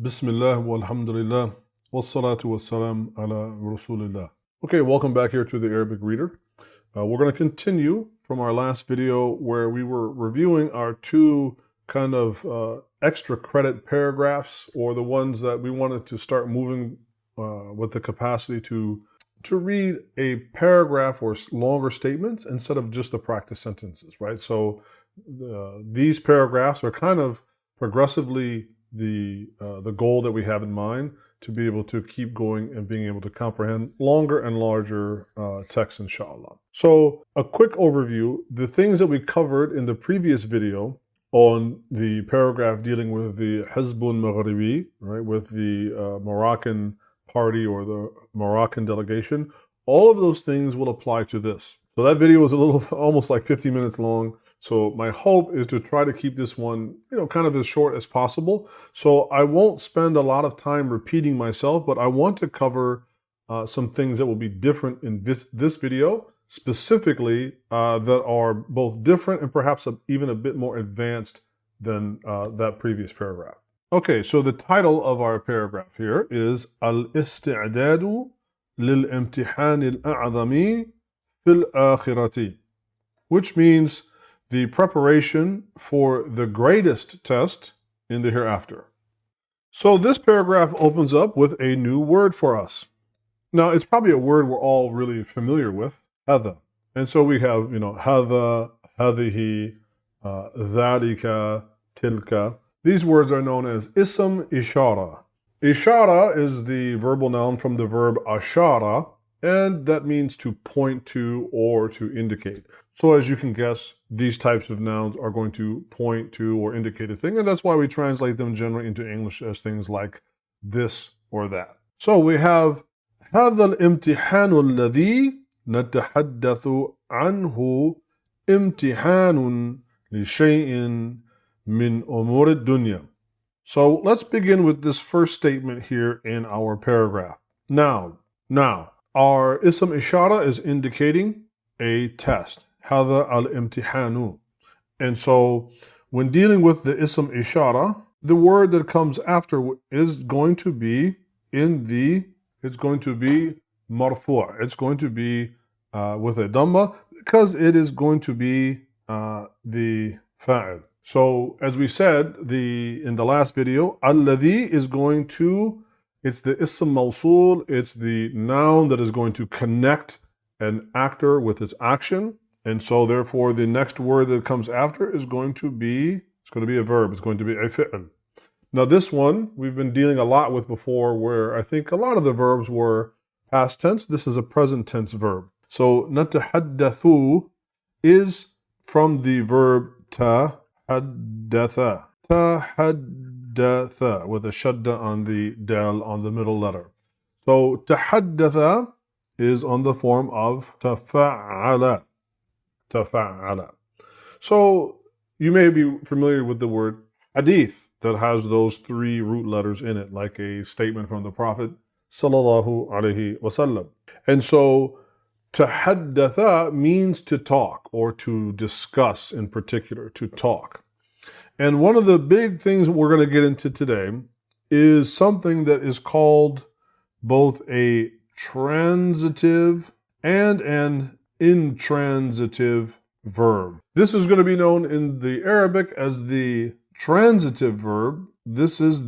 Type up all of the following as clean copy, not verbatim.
Bismillah walhamdulillah wassalatu wassalam ala rasulillah. Okay, welcome back here to the Arabic Reader. We're going to continue from our last video where we were reviewing our two kind of extra credit paragraphs, or the ones that we wanted to start moving with the capacity to read a paragraph or longer statements instead of just the practice sentences, right? So these paragraphs are kind of progressively the goal that we have in mind, to be able to keep going and being able to comprehend longer and larger texts, inshallah. So a quick overview: the things that we covered in the previous video on the paragraph dealing with the Hizbun Maghribi, right, with the Moroccan party or the Moroccan delegation, all of those things will apply to this. So that video was a little, almost like 50 minutes long. So my hope is to try to keep this one, kind of as short as possible. So I won't spend a lot of time repeating myself, but I want to cover some things that will be different in this video, specifically that are both different and perhaps even a bit more advanced than that previous paragraph. Okay, so the title of our paragraph here is Al-Isti'dādu lil-Imtiḥān al-a'zami fil-ākhirati, which means the preparation for the greatest test in the hereafter. So this paragraph opens up with a new word for us. Now, it's probably a word we're all really familiar with, هذا. And so we have, هذا, هذه, ذلك, تلك. These words are known as ism ishara. Ishara is the verbal noun from the verb ashara, and that means to point to or to indicate. So as you can guess, these types of nouns are going to point to or indicate a thing, and that's why we translate them generally into English as things like this or that. So we have هذا الامتحان الذي نتحدث عنه امتحان لشيء من أمور الدنيا. So let's begin with this first statement here in our paragraph. Now, our ism ishara is indicating a test. هذا الامتحان. And so when dealing with the ism ishara, the word that comes after is going to be marfu'. It's going to be with a dhamma, because it is going to be the fa'il. So as we said in the last video, alladhi is going to, it's the ism mawsul, it's the noun that is going to connect an actor with its action. And so therefore the next word that comes after is going to be, a verb, it's going to be a fi'l. Now this one we've been dealing a lot with before, where I think a lot of the verbs were past tense. This is a present tense verb. So natahaddathu is from the verb tahaddatha. Tahaddatha, with a shadda on the dal on the middle letter. So tahaddatha is on the form of tafa'ala. Tafa'ala. So you may be familiar with the word hadith, that has those three root letters in it, like a statement from the Prophet sallallahu alaihi wasallam. And so tahaddatha means to talk, or to discuss in particular, to talk. And one of the big things we're going to get into today is something that is called both a transitive and an intransitive verb. This is going to be known in the Arabic as the transitive verb. This is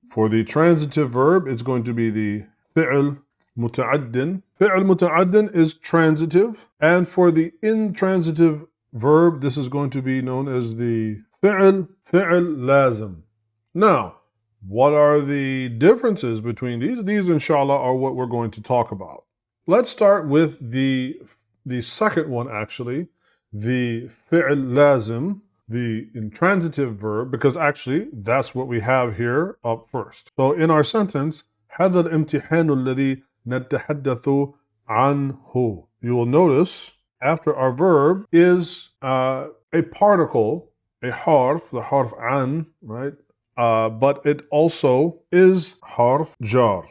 for the transitive verb, it's going to be the fi'l muta'addin. Fi'l muta'addin is transitive. And for the intransitive verb, this is going to be known as the fi'l lazim. Now, what are the differences between these? These, inshallah, are what we're going to talk about. Let's start with the second one, actually, the fi'l lazim, the intransitive verb, because actually that's what we have here up first. So in our sentence, هذا الامتحان الذي نتحدث عنه, you will notice after our verb is a particle, a harf, the harf an, right? But it also is harf jar.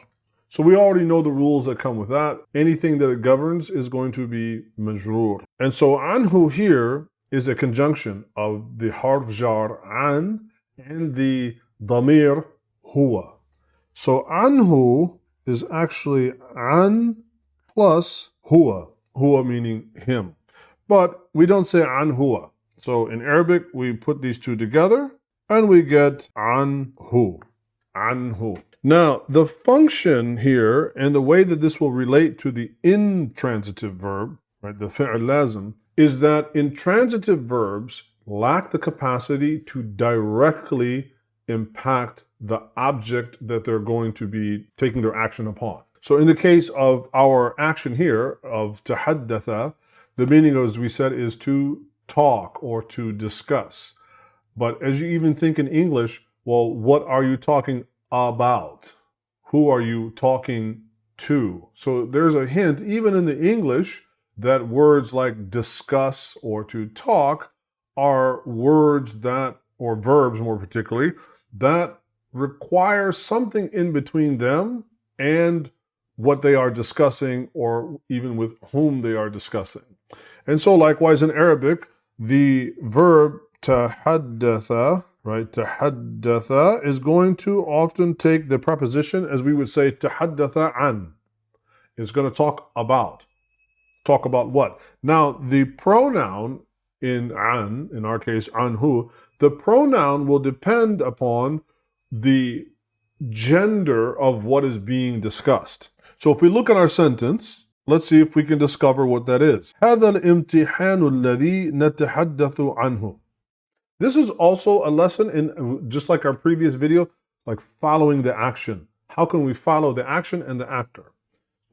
So we already know the rules that come with that. Anything that it governs is going to be majroor. And so anhu here is a conjunction of the harf jar an and the damir huwa. So anhu is actually an plus huwa. Huwa meaning him. But we don't say an huwa. So in Arabic, we put these two together and we get anhu. Anhu. Now, the function here and the way that this will relate to the intransitive verb, right, the fi'l lazim, is that intransitive verbs lack the capacity to directly impact the object that they're going to be taking their action upon. So in the case of our action here of tahaddatha, the meaning, as we said, is to talk or to discuss. But as you even think in English, well, what are you talking about? Who are you talking to? So there's a hint, even in the English, that words like discuss or to talk are words that, or verbs more particularly, that require something in between them and what they are discussing or even with whom they are discussing. And so likewise in Arabic, the verb tahaddatha, right, tahaddatha is going to often take the preposition, as we would say, tahaddatha an. It's going to talk about. Talk about what? Now, the pronoun in an, in our case, anhu, the pronoun will depend upon the gender of what is being discussed. So if we look at our sentence, let's see if we can discover what that is. هذا الامتحان الذي نتحدث عنه. This is also a lesson in, just like our previous video, like following the action. How can we follow the action and the actor?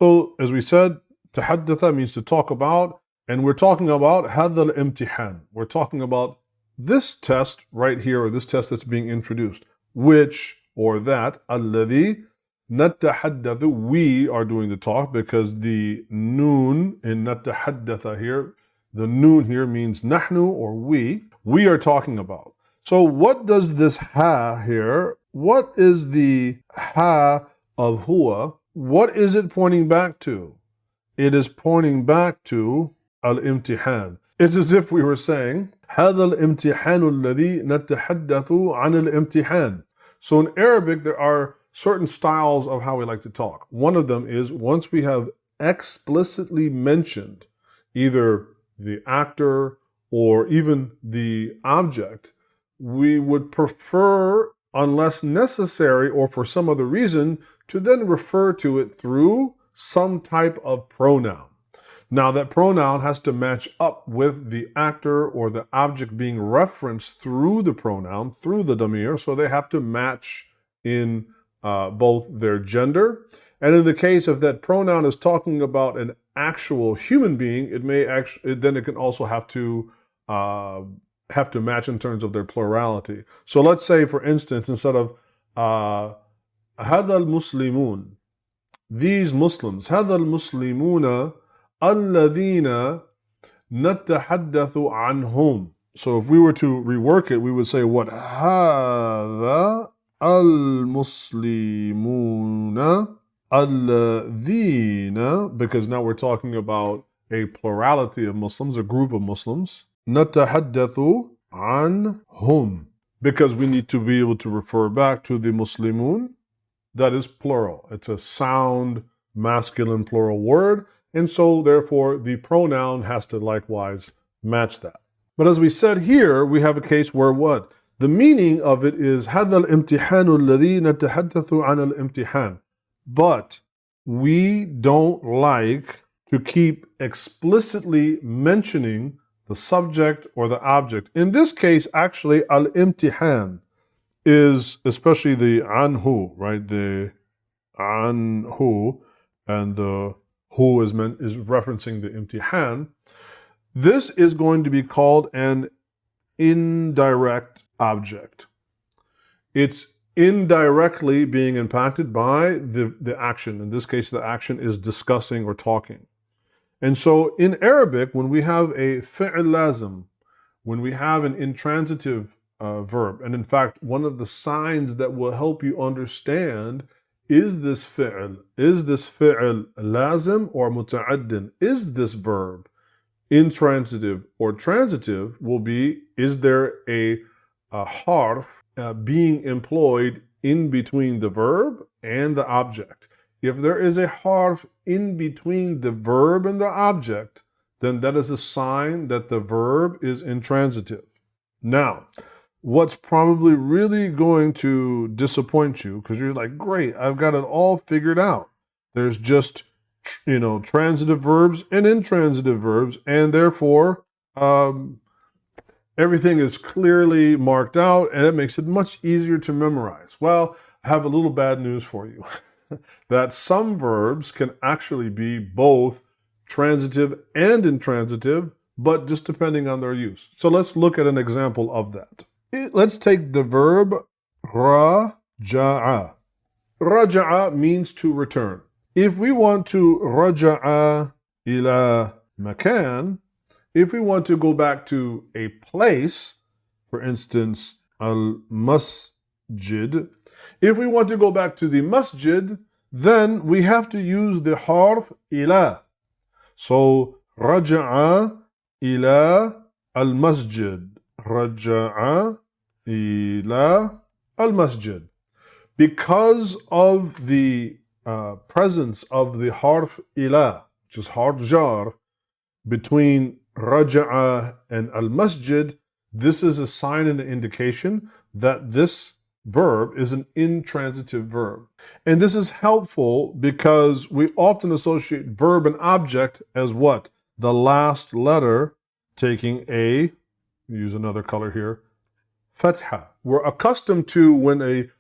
So as we said, tahaddatha means to talk about, and we're talking about هذا الامتحان. We're talking about this test right here, or this test that's being introduced, which, or that, الذي نتحدث, we are doing the talk, because the noon in نتحدث here, the noon here means nahnu, or we are talking about. So what does this ha here, what is the ha of huwa, what is it pointing back to? It is pointing back to al-imtihan. It's as if we were saying, هذا الامتحان الذي نتحدث عن الامتحان. So in Arabic, there are certain styles of how we like to talk. One of them is once we have explicitly mentioned either the actor or even the object, we would prefer, unless necessary or for some other reason, to then refer to it through some type of pronoun. Now that pronoun has to match up with the actor or the object being referenced through the pronoun, through the damir, so they have to match in both their gender, and in the case of that pronoun is talking about an actual human being, it may actually, then it can also have to match in terms of their plurality. So let's say, for instance, instead of هذا المسلمون, these Muslims, هذا المسلمون الذين نتحدث عنهم. So if we were to rework it, we would say what? هذا المسلمون الذين, because now we're talking about a plurality of Muslims, a group of Muslims. نتحدث عنهم, because we need to be able to refer back to the Muslimun. That is plural. It's a sound masculine plural word, and so therefore the pronoun has to likewise match that. But as we said here, we have a case where what? The meaning of it is هذا الامتحان الذي نتحدث عن الامتحان. But we don't like to keep explicitly mentioning the subject or the object. In this case, actually, al-imtihan is especially the anhu, right? The anhu, and the who is referencing the imtihan. This is going to be called an indirect object. It's indirectly being impacted by the action. In this case, the action is discussing or talking. And so in Arabic, when we have a fi'l lazim, when we have an intransitive verb, and in fact, one of the signs that will help you understand is this fi'l lazim or muta'addin, is this verb intransitive or transitive, will be, is there a harf being employed in between the verb and the object. If there is a harf in between the verb and the object, then that is a sign that the verb is intransitive. Now, what's probably really going to disappoint you, because you're like, great, I've got it all figured out. There's just, transitive verbs and intransitive verbs, and therefore everything is clearly marked out, and it makes it much easier to memorize. Well, I have a little bad news for you, that some verbs can actually be both transitive and intransitive, but just depending on their use. So let's look at an example of that. Let's take the verb raja'a. Raja'a means to return. If we want to raja'a ila makan, if we want to go back to a place, for instance, al-masjid, if we want to go back to the masjid, then we have to use the harf ila. So, raja'a ila al-masjid. Raja'a ila al-masjid. Because of the presence of the harf ila, which is harf jar, between raja'a and al-masjid, this is a sign and an indication that this verb is an intransitive verb. And this is helpful because we often associate verb and object as what? The last letter taking a, use another color here, fatha. We're accustomed to when a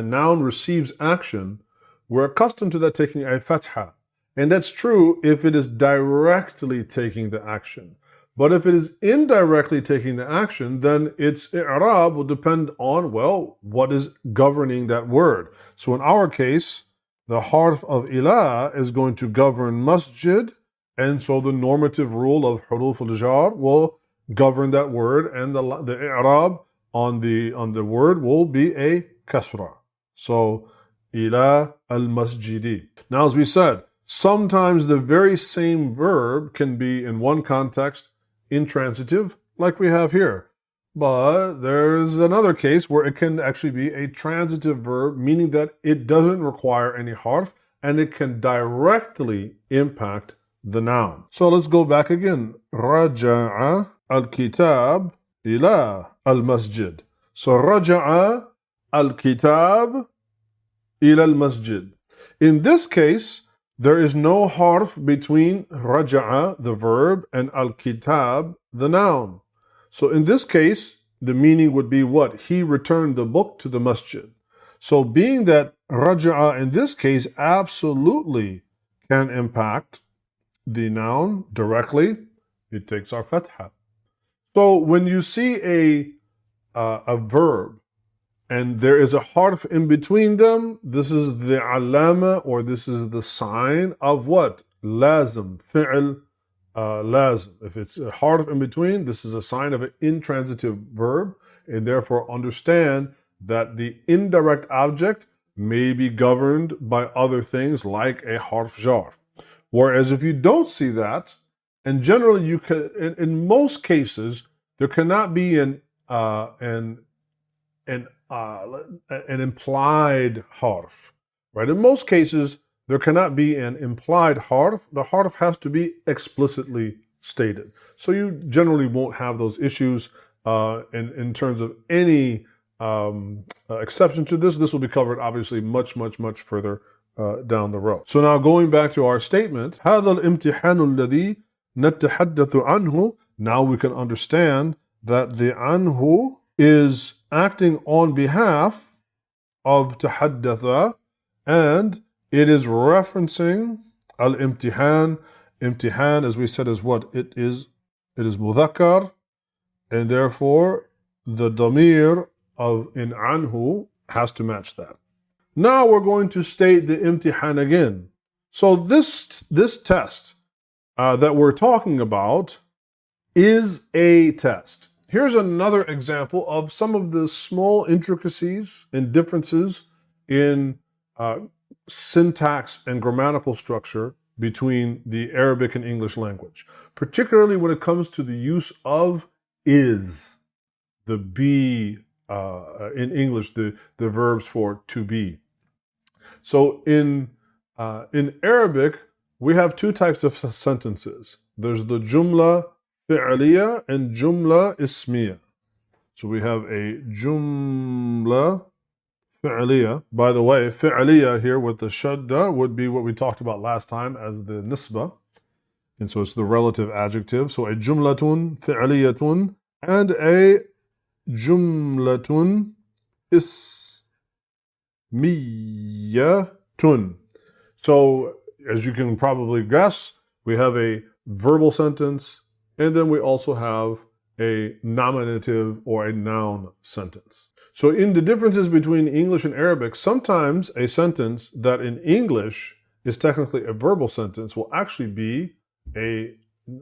noun receives action, we're accustomed to that taking a fatha. And that's true if it is directly taking the action. But if it is indirectly taking the action, then its i'rab will depend on, well, what is governing that word. So in our case, the harf of ila is going to govern masjid, and so the normative rule of huruf al-jar will govern that word, and the i'rab on the word will be a kasra. So ila al-masjidi. Now, as we said, sometimes the very same verb can be in one context intransitive, like we have here. But there's another case where it can actually be a transitive verb, meaning that it doesn't require any harf, and it can directly impact the noun. So let's go back again. Raja'a al-kitab ila al-masjid. So raja'a al-kitab ila al-masjid. In this case, there is no harf between raja'a, the verb, and al-kitab, the noun. So in this case, the meaning would be what? He returned the book to the masjid. So being that raja'a in this case absolutely can impact the noun directly, it takes our fatha. So when you see a verb and there is a harf in between them, this is the alama, or this is the sign of what? Lazim, fi'l lazim. If it's a harf in between, this is a sign of an intransitive verb, and therefore understand that the indirect object may be governed by other things like a harf jar. Whereas if you don't see that, and generally you can, in most cases, there cannot be an implied harf, right? In most cases, there cannot be an implied harf. The harf has to be explicitly stated. So you generally won't have those issues in terms of any exception to this. This will be covered obviously much further down the road. So now going back to our statement, هذا الامتحان الذي نتحدث عنه. Now we can understand that the anhu is acting on behalf of تحدث, and it is referencing al-imtihan. Imtihan, as we said, is what? It is mudhakkar, and therefore the damir of in anhu has to match that. Now we're going to state the imtihan again. So this test that we're talking about is a test. Here's another example of some of the small intricacies and differences in syntax and grammatical structure between the Arabic and English language, particularly when it comes to the use of is, the be in English, the verbs for to be. So in Arabic, we have two types of sentences. There's the jumla fi'liya and jumla ismiya. So we have a jumla fi'liya. By the way, fi'liya here with the shadda would be what we talked about last time as the nisba. And so it's the relative adjective. So a jumlatun fi'liyatun and a jumlatun ismiyatun. So as you can probably guess, we have a verbal sentence, and then we also have a nominative or a noun sentence. So in the differences between English and Arabic, sometimes a sentence that in English is technically a verbal sentence will actually be a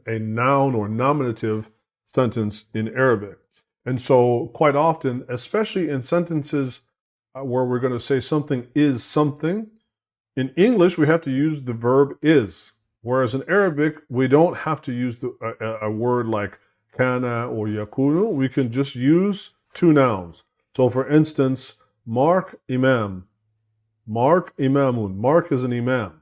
noun or nominative sentence in Arabic. And so quite often, especially in sentences where we're going to say something is something, in English we have to use the verb is, whereas in Arabic we don't have to use a word like kana or yakunu. We can just use two nouns. So for instance, Marc imam, Marc imamun. Marc is an imam.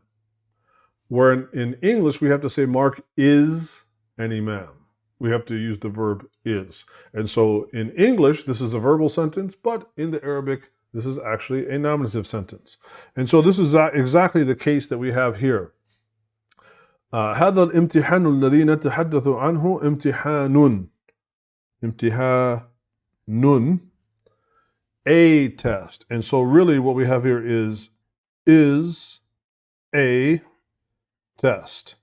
Where in English we have to say Marc is an imam. We have to use the verb is. And so in English this is a verbal sentence, but in the Arabic this is actually a nominative sentence. And so this is exactly the case that we have here. هذا الامتحان الذي نتحدث عنه امتحان. امتحان, a test. And so really what we have here is a test.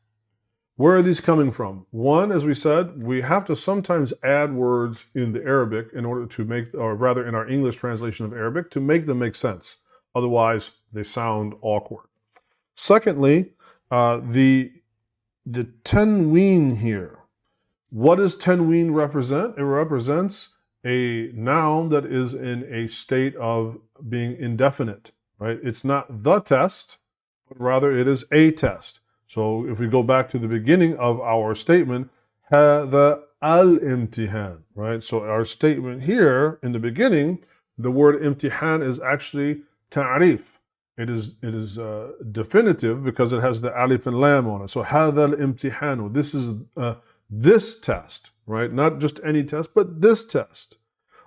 Where are these coming from? One, as we said, we have to sometimes add words in the Arabic in order to make, or rather in our English translation of Arabic, to make them make sense. Otherwise, they sound awkward. Secondly, the tanween here. What does tanween represent? It represents a noun that is in a state of being indefinite, right? It's not the test, but rather it is a test. So if we go back to the beginning of our statement, هذا al-imtihan, right? So our statement here in the beginning, the word imtihan is actually ta'rif. It is definitive because it has the alif and lam on it. So هذا al-imtihanu. This is this test, right? Not just any test, but this test.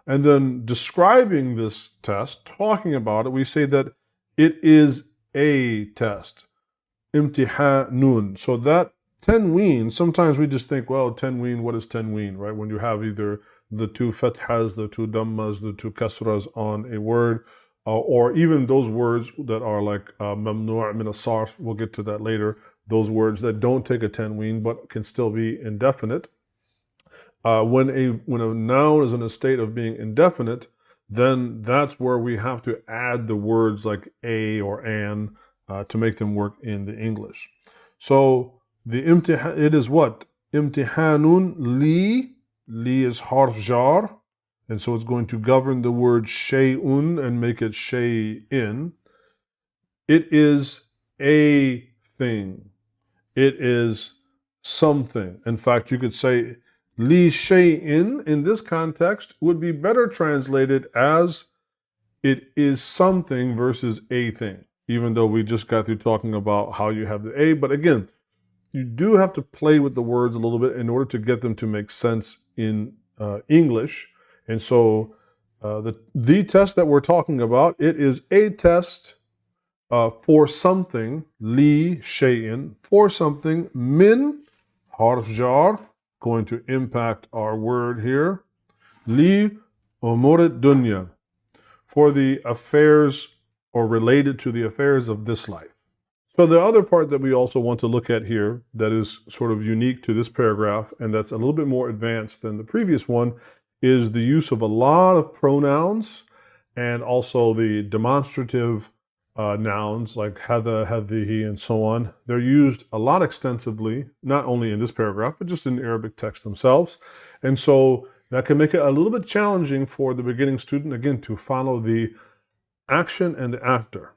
And then describing this test, talking about it, we say that it is a test. Imtihanun. So that tanween, sometimes we just think, well, tanween, what is tanween, right? When you have either the two fathas, the two dammas, the two kasras on a word, or even those words that are like mamnu' min as-sarf, we'll get to that later, those words that don't take a tanween but can still be indefinite. When a noun is in a state of being indefinite, then that's where we have to add the words like a or an to make them work in the English. So the imtihan, it is what? Imtihanun li. Li is harf jar. And so it's going to govern the word shay'un and make it shay'in. It is a thing. It is something. In fact, you could say li shay'in in this context would be better translated as it is something versus a thing, even though we just got through talking about how you have the a. But again, you do have to play with the words a little bit in order to get them to make sense in English. And so the test that we're talking about, it is a test for something, li shay'in, for something, min, harf jar, going to impact our word here, li umur dunya, for the affairs or related to the affairs of this life. So the other part that we also want to look at here that is sort of unique to this paragraph, and that's a little bit more advanced than the previous one, is the use of a lot of pronouns and also the demonstrative nouns like hada, hadhihi, and so on. They're used a lot extensively, not only in this paragraph, but just in the Arabic text themselves. And so that can make it a little bit challenging for the beginning student, again, to follow the action and the actor.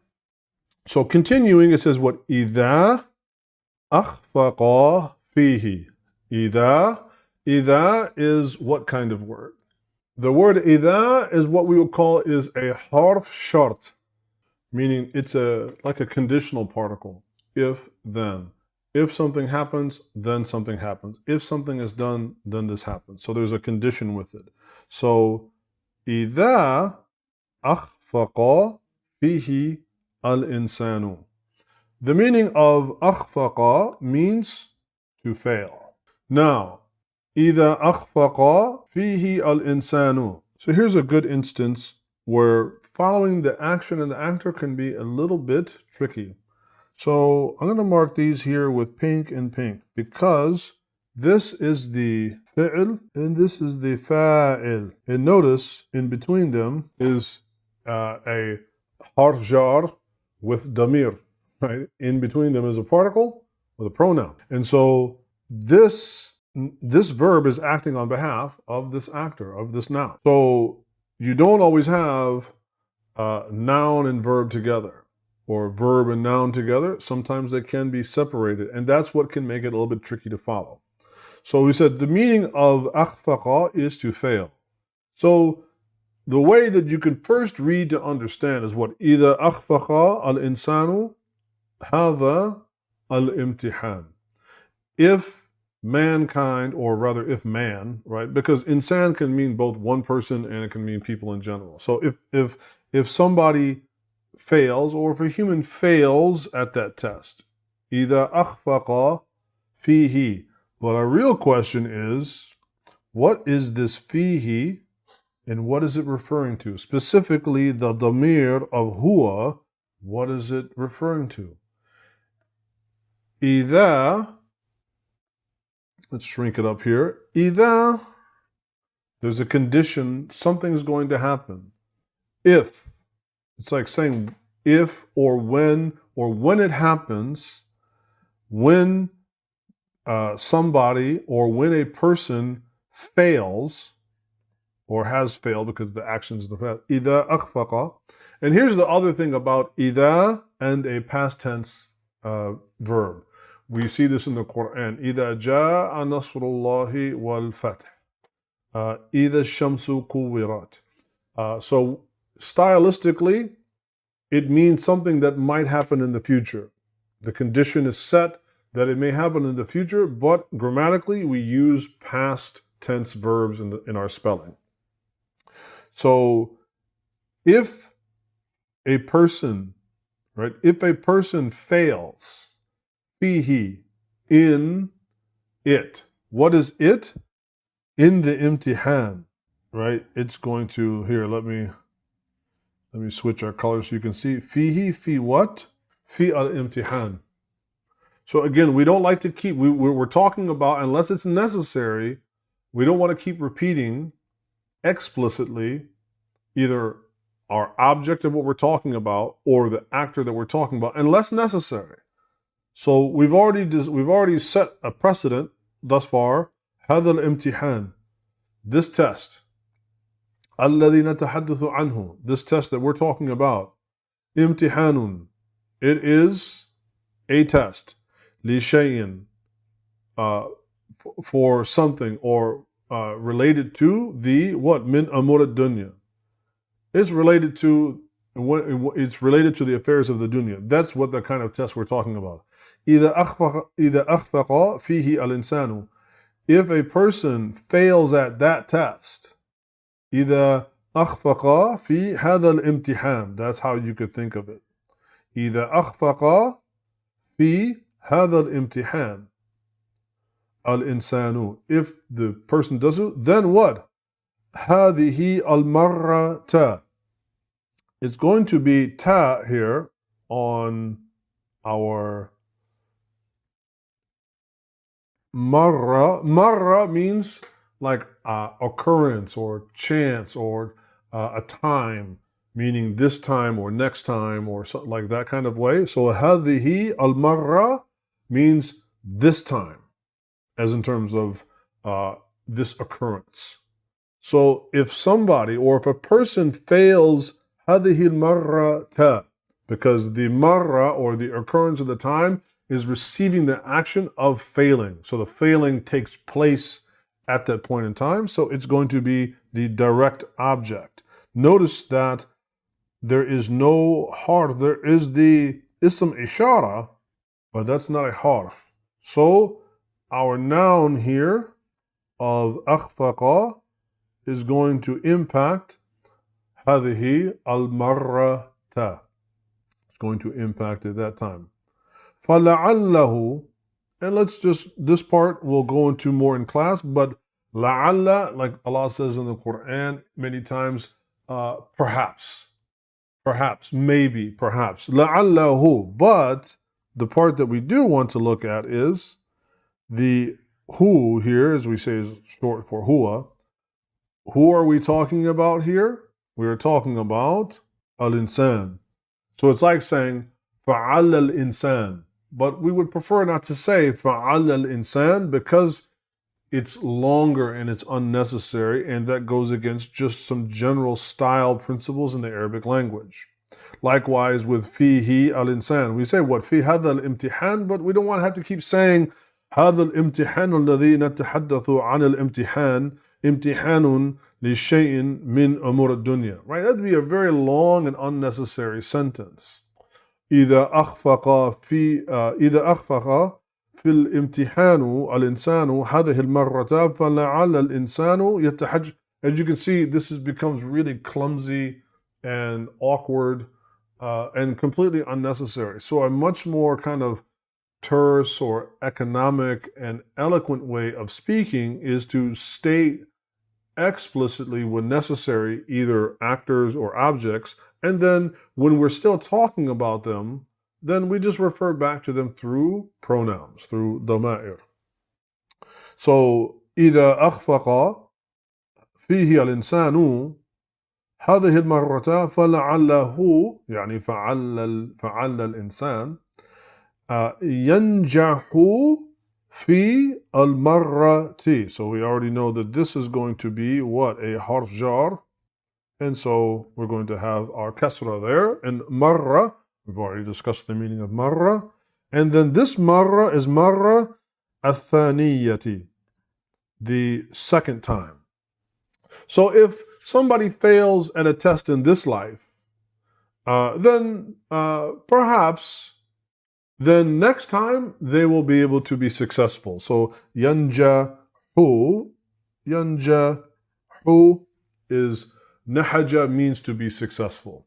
So continuing, it says what? إِذَا أَخْفَقَ فِيهِ. إِذَا is what kind of word? The word إِذَا is what we would call is a harf shart, meaning it's like a conditional particle. If, then. If something happens, then something happens. If something is done, then this happens. So there's a condition with it. So إِذَا أَخْفَقَ فِيهِ الْإِنسَانُ. The meaning of أَخْفَقَ means to fail. Now, إِذَا أَخْفَقَ فِيهِ الْإِنسَانُ. So here's a good instance where following the action and the actor can be a little bit tricky. So I'm going to mark these here with pink and pink because this is the fi'l and this is the fa'il. And notice in between them is a harf jar with damir, right? In between them is a particle with a pronoun. And so this verb is acting on behalf of this actor, of this noun. So you don't always have noun and verb together, or verb and noun together. Sometimes they can be separated, and that's what can make it a little bit tricky to follow. So we said the meaning of أخفق is to fail. So the way that you can first read to understand is what إذا أخفق الإنسان هذا الامتحان. If mankind, or rather if man, right? Because insan can mean both one person and it can mean people in general. So if somebody fails, or if a human fails at that test, إذا أخفق فيه. But our real question is, what is this fihi and what is it referring to? Specifically, the damir of huwa, what is it referring to? إذا, let's shrink it up here. إذا, there's a condition, something's going to happen. If, it's like saying if or when it happens, when somebody or when a person fails or has failed because the actions in the past. إِذَا أَخْفَقَ. And here's the other thing about إِذَا and a past tense verb. We see this in the Quran. إِذَا جَاءَ نَصْرُ اللَّهِ وَالْفَتْحِ. إِذَا الشَّمْسُ كُوِّرَتْ. So stylistically, it means something that might happen in the future. The condition is set that it may happen in the future, but grammatically we use past tense verbs in our spelling. So if a person, right, if a person fails, fihi, in it, what is it? In the imtihan, right? It's going to, here, let me switch our colors so you can see. Fihi, fi what? Fi al-imtihan. So again, we don't like to keep, we're talking about, unless it's necessary, we don't want to keep repeating explicitly either our object of what we're talking about or the actor that we're talking about, unless necessary. So we've already set a precedent thus far. هذا الامتحان, this test. الذي نتحدث عنه, this test that we're talking about. امتحان, it is a test. لشيء, for something, or related to the what? Min amur ad-dunya. It's related to the affairs of the dunya. That's what the kind of test we're talking about. إذا أخفق فيه الإنسان. If a person fails at that test, إذا أخفق في هذا الامتحان. That's how you could think of it. إذا أخفق في هذا الامتحان الإنسان. If the person does it, then what? هذه المرة. It's going to be ta here on our marra. Marra means like occurrence or chance or a time, meaning this time or next time or something like that kind of way. So هذه المرة means this time, as in terms of this occurrence. So if somebody, or if a person fails هذه المرة, because the marra, or the occurrence of the time, is receiving the action of failing. So the failing takes place at that point in time, so it's going to be the direct object. Notice that there is no harf, there is the ism ishara, but that's not a harf. So our noun here of akhfaqa is going to impact هذه المرة. It's going to impact at that time. فَلَعَلَّهُ, and let's just, this part we'll go into more in class, but لَعَلَّ, like Allah says in the Quran many times, perhaps, maybe, perhaps. لَعَلَّهُ, but the part that we do want to look at is the who here, as we say, is short for huwa. Who are we talking about here? We are talking about al-insan. So it's like saying فَعَلَّ الْإِنسان, but we would prefer not to say فَعَلَّ الْإِنسان because it's longer and it's unnecessary, and that goes against just some general style principles in the Arabic language. Likewise with فِيهِ al-insan. We say what? فِي هَذَا الْإِمْتِحَانِ, but we don't want to have to keep saying هَذَا الْإِمْتِحَانُ الَّذِي نَتَحَدَّثُ عَنِ الْإِمْتِحَانِ امتحان لشيء من أمور الدنيا. Right? That'd be a very long and unnecessary sentence. إذا أخفق في الامتحان الإنسان هذه المرة فلعل الإنسان يتحج. As you can see, this becomes really clumsy and awkward and completely unnecessary. So a much more kind of terse or economic and eloquent way of speaking is to state explicitly when necessary either actors or objects, and then when we're still talking about them, then we just refer back to them through pronouns, through dama'ir. So إذا أخفق فيه الإنسان هذه المرة فلعله يعني فعل الإنسان ينجح في المرة. So we already know that this is going to be what? A harf jar. And so we're going to have our kasra there. And marra, we've already discussed the meaning of marra. And then this marra is marra al-thaniyati, the second time. So if somebody fails at a test in this life, then perhaps then next time they will be able to be successful. So yanjahu is nahaja, means to be successful.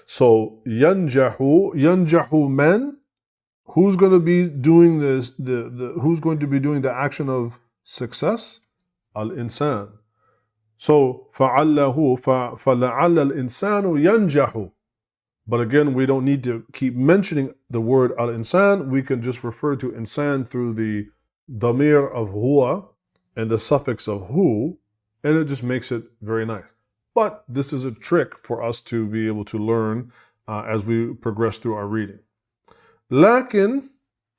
So yanjahu man, who's going to be doing this, who's going to be doing the action of success? Al-insan. So fa'allahu fala'alla al-insanu yanjahu. But again, we don't need to keep mentioning the word al-insan. We can just refer to insan through the damir of huwa and the suffix of hu, and it just makes it very nice. But this is a trick for us to be able to learn as we progress through our reading. Lakin,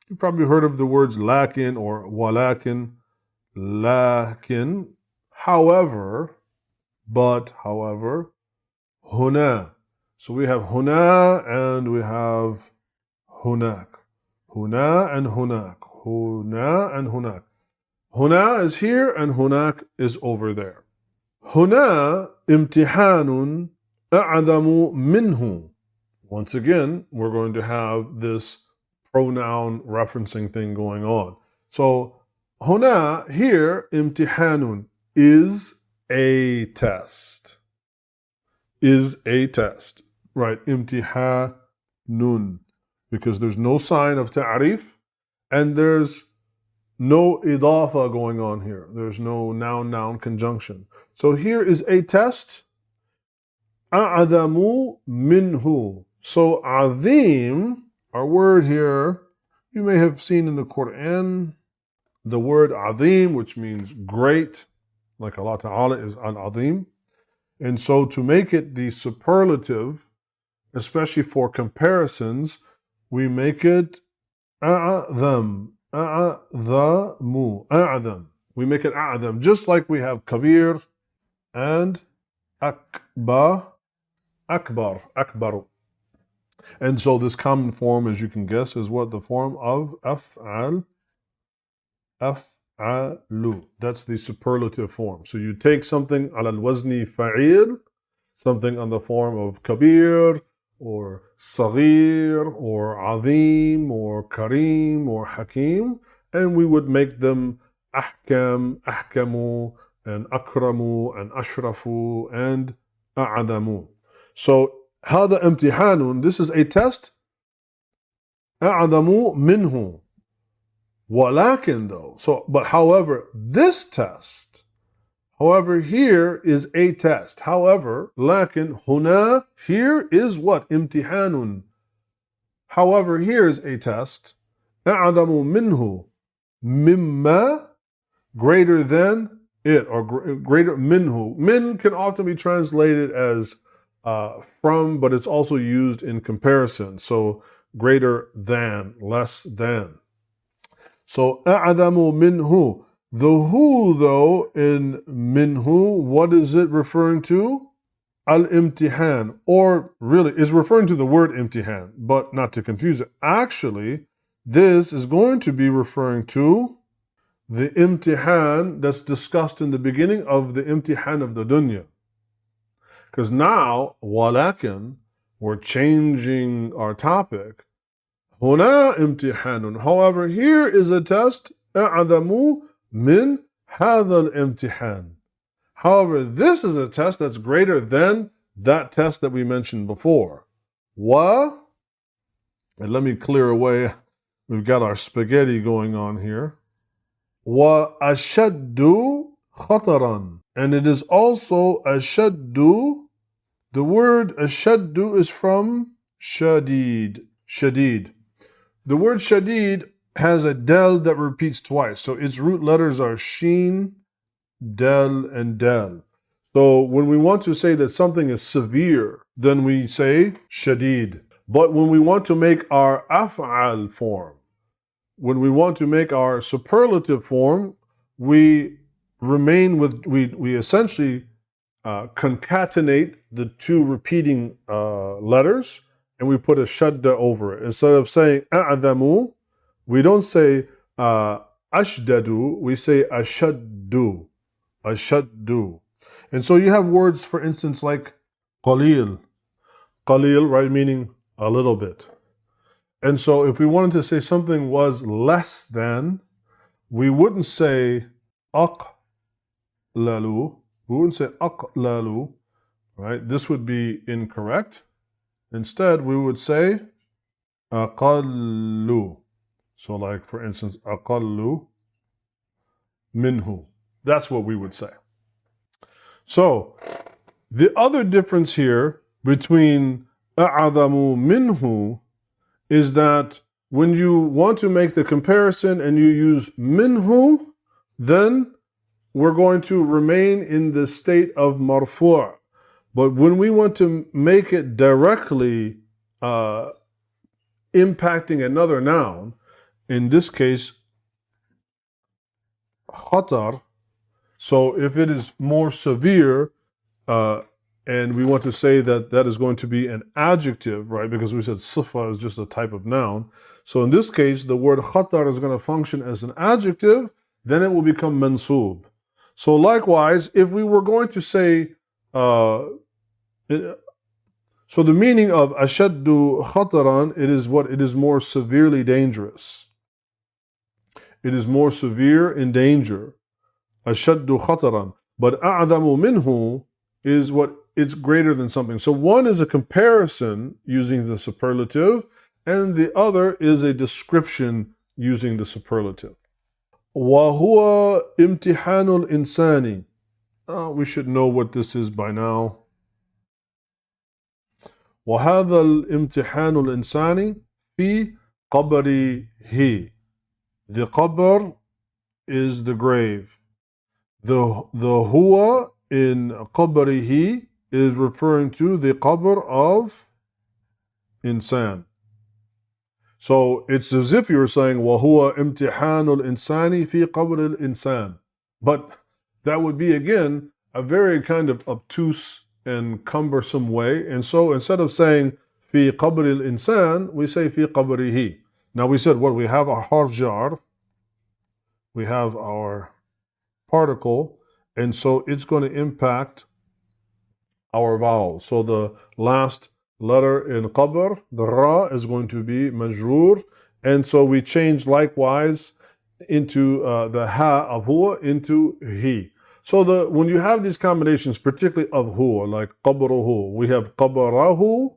you've probably heard of the words lakin or walakin. Lakin, however, huna. So we have huna and we have hunak. Huna and hunak. Huna and hunak. Huna is here and hunak is over there. Huna imtihanun a'adamu minhu. Once again, we're going to have this pronoun referencing thing going on. So huna here, imtihanun, is a test. Is a test. Right, imtihanun, because there's no sign of ta'rif and there's no idafa going on here. There's no noun-noun conjunction. So here is a test. A'adamu minhu. So azim, our word here, you may have seen in the Quran the word azim, which means great, like Allah Ta'ala is al-azim. And so to make it the superlative, especially for comparisons, we make it a'adam, a'adamu, a'adam. We make it a'adam, just like we have kabir and akbar, akbaru. And so this common form, as you can guess, is what? The form of af'al, يفعل. That's the superlative form. So you take something على الوزن فعيل, something on the form of kabir, or صغير, or عظيم, or kareem, or hakim, and we would make them أحكم, أحكموا, and أكرموا, and أشرفوا, and أعدموا. So هذا امتحان, this is a test. أعدموا منه. ولكن though, but however, this test, however, here is a test. However, لكن هنا, here is what? امتحان. However, here is a test. أعدم منه. مما, greater than it, or greater minhu. Min can often be translated as from, but it's also used in comparison. So greater than, less than. So أعدم minhu. The who, though, in minhu, what is it referring to? Al-imtihan, or really is referring to the word imtihan, but not to confuse it. Actually, this is going to be referring to the imtihan that's discussed in the beginning of the imtihan of the dunya. Because now, walakin, we're changing our topic. Huna imtihanun. However, here is a test. أعدم min هذا الامتحان. However, this is a test that's greater than that test that we mentioned before. Wa, and let me clear away, we've got our spaghetti going on here. Wa ashaddu khataran. And it is also ashaddu. The word ashaddu is from shadid. Shadid. The word shadid has a del that repeats twice. So its root letters are sheen, del, and del. So when we want to say that something is severe, then we say shadid. But when we want to make our af'al form, when we want to make our superlative form, we remain with, we essentially concatenate the two repeating letters, and we put a shadda over it. Instead of saying a'damu, we don't say ashdadu, we say ashaddu. Ashaddu. And so you have words, for instance, like qalil. Qalil, right, meaning a little bit. And so if we wanted to say something was less than, we wouldn't say aqlalu. We wouldn't say aqlalu, right? This would be incorrect. Instead, we would say aqallu. So like, for instance, aqallu minhu. That's what we would say. So the other difference here between a'adamu minhu is that when you want to make the comparison and you use minhu, then we're going to remain in the state of marfu'. But when we want to make it directly impacting another noun, in this case, khatar. So if it is more severe, and we want to say that that is going to be an adjective, right? Because we said sifa is just a type of noun. So in this case, the word khatar is going to function as an adjective, then it will become mansub. So likewise, if we were going to say, so the meaning of ashaddu khataran, it is what? It is more severely dangerous. It is more severe in danger. Ashaddu khataran. But a'damu minhu is what? It's greater than something. So one is a comparison using the superlative, and the other is a description using the superlative. وَهُوَ امْتِحَانُ الْإِنسَانِ. We should know what this is by now. وَهَذَا الْإِمْتِحَانُ الْإِنسَانِ فِي قَبْرِهِ. The qabr is the grave. The huwa in qabrihi is referring to the qabr of insan. So it's as if you're saying وَهُوَ امْتِحَانُ الْإِنسَانِ فِي قَبْرِ الْإِنسَانِ. But that would be, again, a very kind of obtuse and cumbersome way. And so instead of saying فِي قَبْرِ الْإِنسَانِ, we say فِي قَبْرِهِ. Now we said what? We have a harf jar. we have our particle, and so it's going to impact our vowels. So the last letter in qabr, the ra, is going to be majroor, and so we change likewise into the ha of huwa into he. So when you have these combinations, particularly of huwa, like qabruhu, we have qabarahu,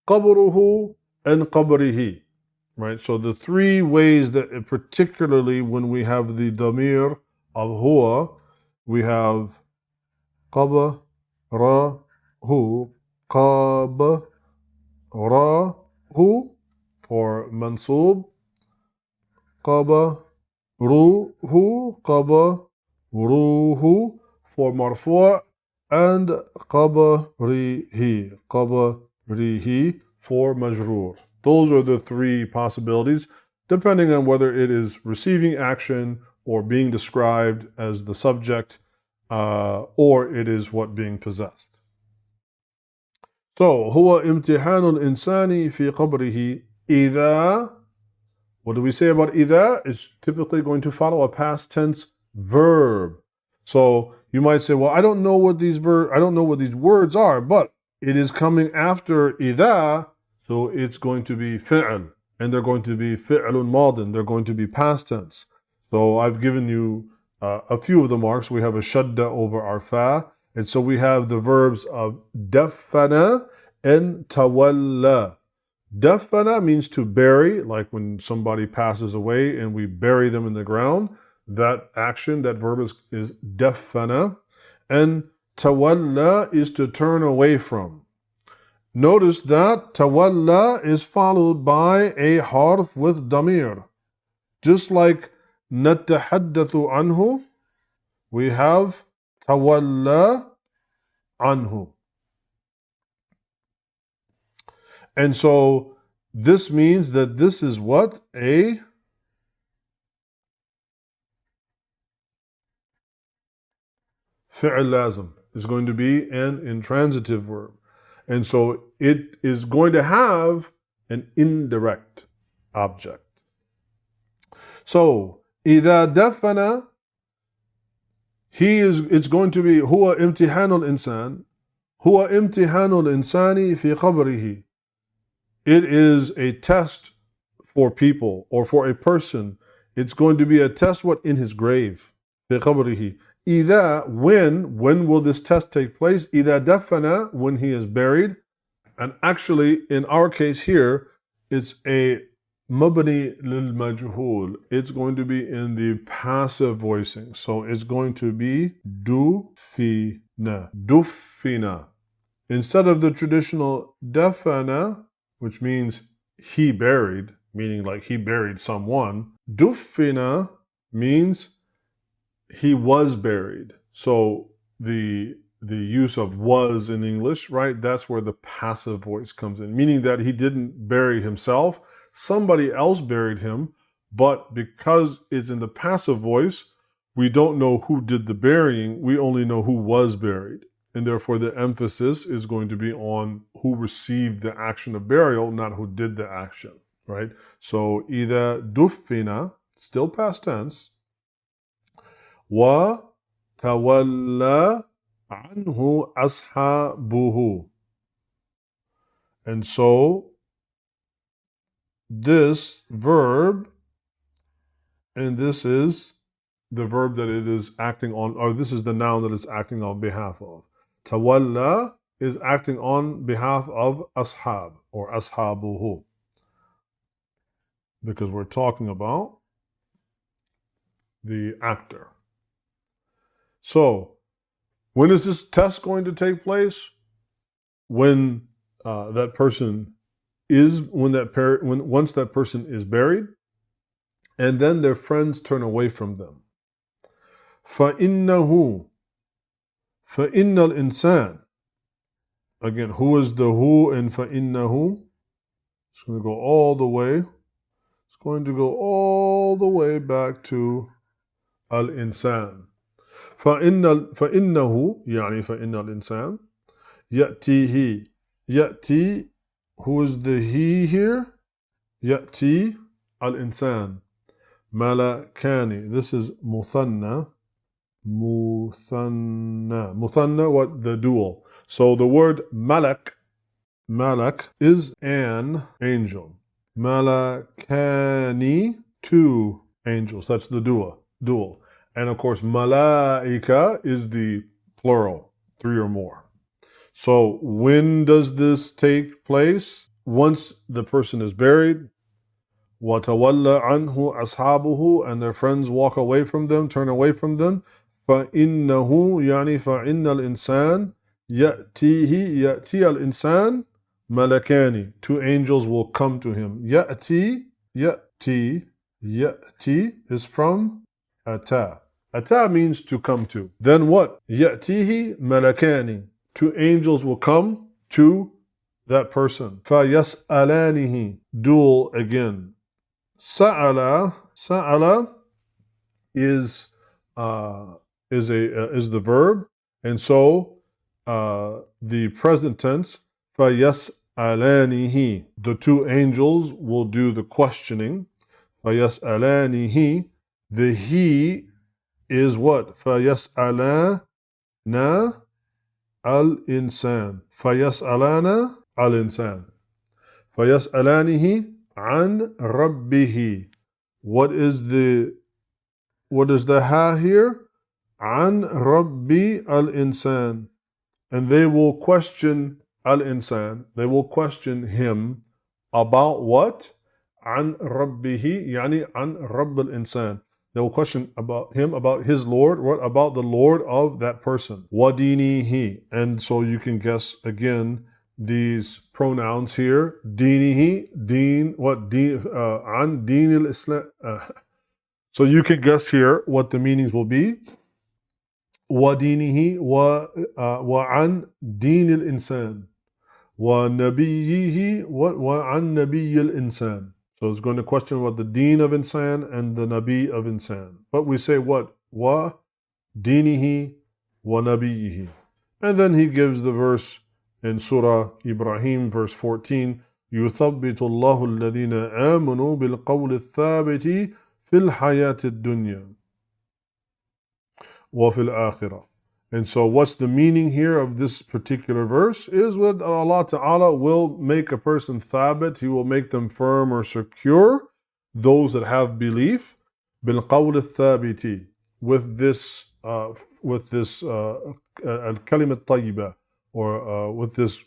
qabruhu, and qabrihi. Right? So the three ways that, particularly when we have the damir of huwa, we have qabarahu, qabrahu for mansub, qabaruhu, qabruhu for marfu', and qabrihi for majroor. Those are the three possibilities, depending on whether it is receiving action or being described as the subject, or it is what being possessed. So, هو امتحان الإنسان في قبره إذا. What do we say about إذا? It's typically going to follow a past tense verb. So you might say, well, I don't know what these words are, but it is coming after إذا, so it's going to be fi'l, and they're going to be fi'lun madin, they're going to be past tense. So I've given you a few of the marks. We have a shadda over our fa, and so we have the verbs of dafana and tawalla. Dafana means to bury, like when somebody passes away and we bury them in the ground. That action, that verb is dafana. And tawalla is to turn away from. Notice that tawalla is followed by a harf with damir. Just like natahaddathu anhu, we have tawalla anhu. And so this means that this is what? A fi'l lazim is going to be an intransitive verb. And so it is going to have an indirect object. So إذا دفن, it's going to be هو امتحان الإنسان, هو امتحان الإنسان في قبره. It is a test for people or for a person. It's going to be a test in his grave. في قبره. إذا, when will this test take place? إذا دفن, when he is buried. And actually, in our case here, it's a mabni lil majhul. It's going to be in the passive voicing. So it's going to be dufina. Dufina. Instead of the traditional dafana, which means he buried, meaning like he buried someone, dufina means he was buried. So the use of was in English, right? That's where the passive voice comes in, meaning that he didn't bury himself. Somebody else buried him, but because it's in the passive voice, we don't know who did the burying. We only know who was buried. And therefore the emphasis is going to be on who received the action of burial, not who did the action, right? So either dufina, still past tense, wa tawalla anhu ashabuhu. And so this verb, and this is the verb that it is acting on, or this is the noun that it's acting on behalf of. Tawalla is acting on behalf of ashab or ashabuhu, because we're talking about the actor. So when is this test going to take place? When once that person is buried, and then their friends turn away from them. فَإِنَّهُ فَإِنَّ الْإِنسَانِ. Again, who is the who in فَإِنَّهُ? It's going to go all the way. It's going to go all the way back to al-insan. فَإِنَّهُ يعني فَإِنَّ الْإِنسَانِ يَأْتِيهِ. يَأْتِي, who is the he here? يَأْتِي al-insan. malakani. This is muthanna. Muthanna, what? The dual. So the word malak is an angel. Malakani, two angels. That's the dual. And of course, malaika is the plural, three or more. So when does this take place? Once the person is buried, وَتَوَلَّ عَنْهُ أَصْحَابُهُ, and their friends walk away from them, turn away from them. فَإِنَّهُ يعني فَإِنَّ الْإِنسَانِ يَأْتِي الْإِنسَانِ مَلَكَانِ, two angels will come to him. يَأْتِي is from ata. Ata means to come to. Then what? يَأْتِيهِ مَلَكَانِ, two angels will come to that person. فَيَسْأَلَانِهِ, dual again. Sa'ala is the verb, and so the present tense, فَيَسْأَلَانِهِ, the two angels will do the questioning. فَيَسْأَلَانِهِ, the he is what? فَيَسْأَلَانَ al-insan. فَيَسْأَلَانَ al-insan. فَيَسْأَلَانِهِ عَنْ رَبِّهِ. What is the ha here? عَنْ رَبِّ al-insan. And they will question al-insan. They will question him about what? عَنْ رَبِّهِ, يعني عَنْ رَبِّ al-insan. They will question about him, about his Lord, what about the Lord of that person. وَدِينِهِ. And so you can guess again these pronouns here. Dinihi, deen, what? An deen al-Islam. So you can guess here what the meanings will be. Wa dinihi wa an deen al-insan. Wa nabiyyihi wa an nabiy al-insan. So it's going to question about the deen of insan and the nabi of insan. But we say what? Wa dinihi wa nabiyyihi. And then he gives the verse in Surah Ibrahim, verse 14, يُثَبِّتُ اللَّهُ الَّذِينَ آمَنُوا بِالْقَوْلِ الثَّابِتِ فِي الْحَيَاةِ الدُّنْيَا وَفِي الْآخِرَةِ. And so what's the meaning here of this particular verse? Is that Allah Ta'ala will make a person thabit, He will make them firm or secure, those that have belief, بِالْقَوْلِ الثَّابِتِ, with this al-kalim al-tayyibah, or with this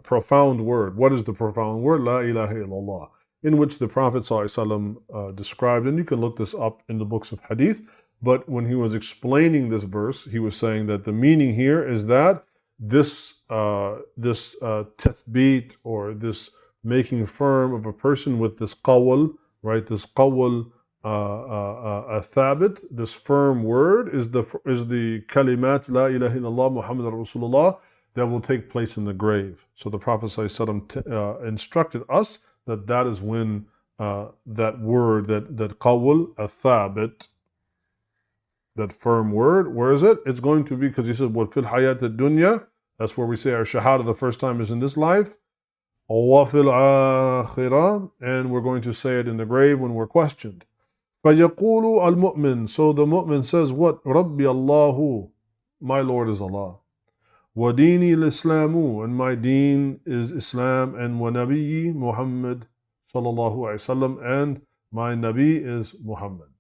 profound word. What is the profound word? La ilaha illallah, in which the Prophet ﷺ described, and you can look this up in the books of hadith, but when he was explaining this verse, he was saying that the meaning here is that this tathbeet, or this making firm of a person with this qawl, right? This qawl thabit, this firm word is the kalimat la ilaha illallah Muhammad Rasulullah that will take place in the grave. So the Prophet ﷺ instructed us that is when that word, that qawl thabit, that firm word, where is it? It's going to be, because he said, what fil hayat ad-dunya, that's where we say our shahada the first time is in this life. Wa fil akhirah, and we're going to say it in the grave when we're questioned. فَيَقُولُ الْمُؤْمِنُ, so the mu'min says what? رَبِّي اللَّهُ, my Lord is Allah. وَدِينِي الْإِسْلَامُ, and my deen is Islam, and وَنَبِيِّي Muhammad sallallahu alayhi wa sallam, and my Nabi is Muhammad.